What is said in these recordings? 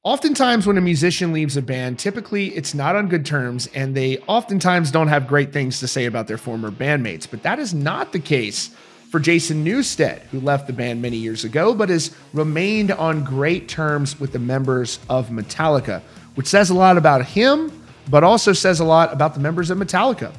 Oftentimes when a musician leaves a band, typically it's not on good terms and they oftentimes don't have great things to say about their former bandmates. But that is not the case for Jason Newsted, who left the band many years ago, but has remained on great terms with the members of Metallica, which says a lot about him, but also says a lot about the members of Metallica.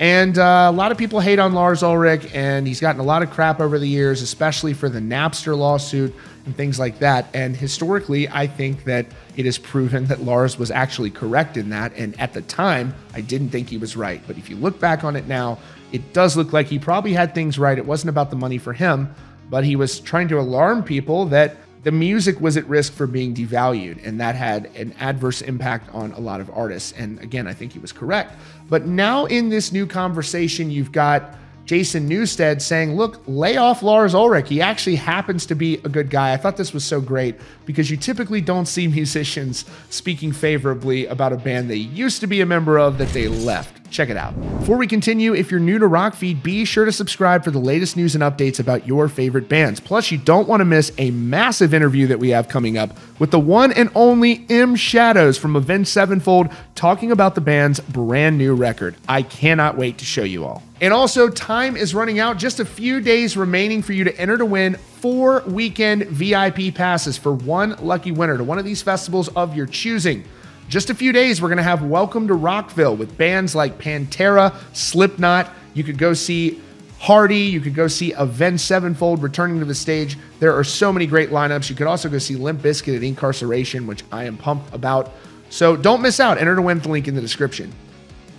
And a lot of people hate on Lars Ulrich, and he's gotten a lot of crap over the years, especially for the Napster lawsuit and things like that. And historically, I think that it is proven that Lars was actually correct in that. And at the time, I didn't think he was right. But if you look back on it now, it does look like he probably had things right. It wasn't about the money for him, but he was trying to alarm people that the music was at risk for being devalued, and that had an adverse impact on a lot of artists. And again, I think he was correct. But now in this new conversation, you've got Jason Newsted saying, look, lay off Lars Ulrich. He actually happens to be a good guy. I thought this was so great because you typically don't see musicians speaking favorably about a band they used to be a member of that they left. Check it out. Before we continue, if you're new to Rockfeed, be sure to subscribe for the latest news and updates about your favorite bands. Plus, you don't want to miss a massive interview that we have coming up with the one and only M. Shadows from Avenged Sevenfold talking about the band's brand new record. I cannot wait to show you all. And also, time is running out. Just a few days remaining for you to enter to win 4 weekend VIP passes for one lucky winner to one of these festivals of your choosing. Just a few days, we're going to have Welcome to Rockville with bands like Pantera, Slipknot. You could go see Hardy. You could go see Avenged Sevenfold returning to the stage. There are so many great lineups. You could also go see Limp Bizkit at Incarceration, which I am pumped about. So don't miss out. Enter to win the link in the description.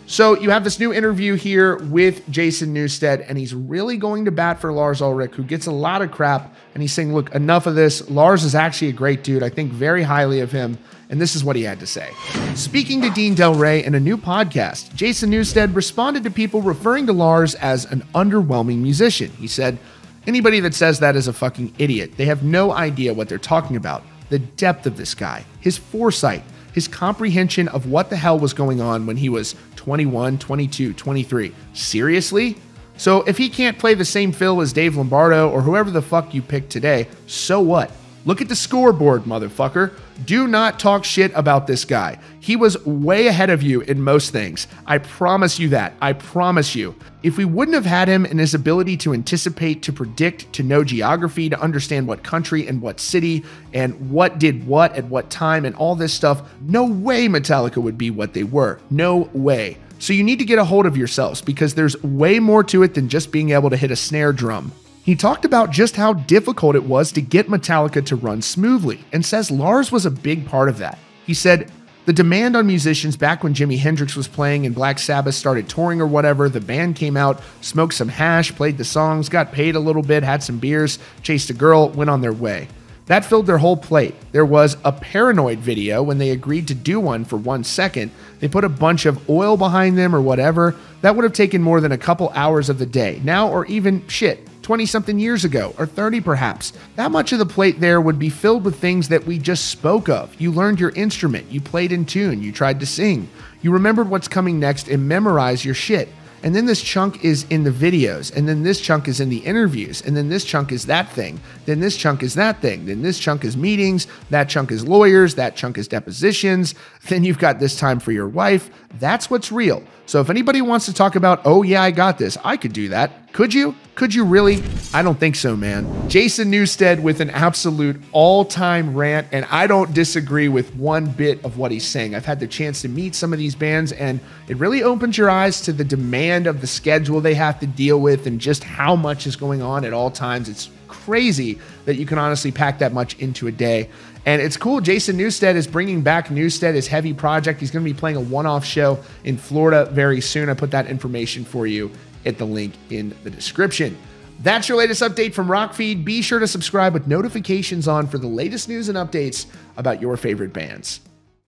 So you have this new interview here with Jason Newsted, and he's really going to bat for Lars Ulrich, who gets a lot of crap. And he's saying, look, enough of this. Lars is actually a great dude. I think very highly of him. And this is what he had to say. Speaking to Dean Del Rey in a new podcast, Jason Newsted responded to people referring to Lars as an underwhelming musician. He said, anybody that says that is a fucking idiot. They have no idea what they're talking about. The depth of this guy, his foresight, his comprehension of what the hell was going on when he was 21, 22, 23. Seriously? So if he can't play the same fill as Dave Lombardo or whoever the fuck you picked today, so what? Look at the scoreboard, motherfucker. Do not talk shit about this guy. He was way ahead of you in most things. I promise you that. I promise you. If we wouldn't have had him and his ability to anticipate, to predict, to know geography, to understand what country and what city and what did what at what time and all this stuff, no way Metallica would be what they were. No way. So you need to get a hold of yourselves because there's way more to it than just being able to hit a snare drum. He talked about just how difficult it was to get Metallica to run smoothly and says Lars was a big part of that. He said, the demand on musicians back when Jimi Hendrix was playing and Black Sabbath started touring or whatever, the band came out, smoked some hash, played the songs, got paid a little bit, had some beers, chased a girl, went on their way. That filled their whole plate. There was a Paranoid video when they agreed to do one for 1 second. They put a bunch of oil behind them or whatever. That would have taken more than a couple hours of the day. Now, or even shit, 20-something years ago, or 30 perhaps. That much of the plate there would be filled with things that we just spoke of. You learned your instrument, you played in tune, you tried to sing. You remembered what's coming next and memorized your shit. And then this chunk is in the videos, and then this chunk is in the interviews, and then this chunk is that thing, then this chunk is that thing, then this chunk is meetings, that chunk is lawyers, that chunk is depositions, then you've got this time for your wife. That's what's real. So if anybody wants to talk about, oh yeah, I got this, I could do that. Could you? Could you really? I don't think so, man. Jason Newsted with an absolute all-time rant, and I don't disagree with one bit of what he's saying. I've had the chance to meet some of these bands, and it really opens your eyes to the demand of the schedule they have to deal with and just how much is going on at all times. It's crazy that you can honestly pack that much into a day. And it's cool. Jason Newsted is bringing back Newsted, his heavy project. He's going to be playing a one-off show in Florida very soon. I put that information for you at the link in the description. That's your latest update from Rockfeed. Be sure to subscribe with notifications on for the latest news and updates about your favorite bands.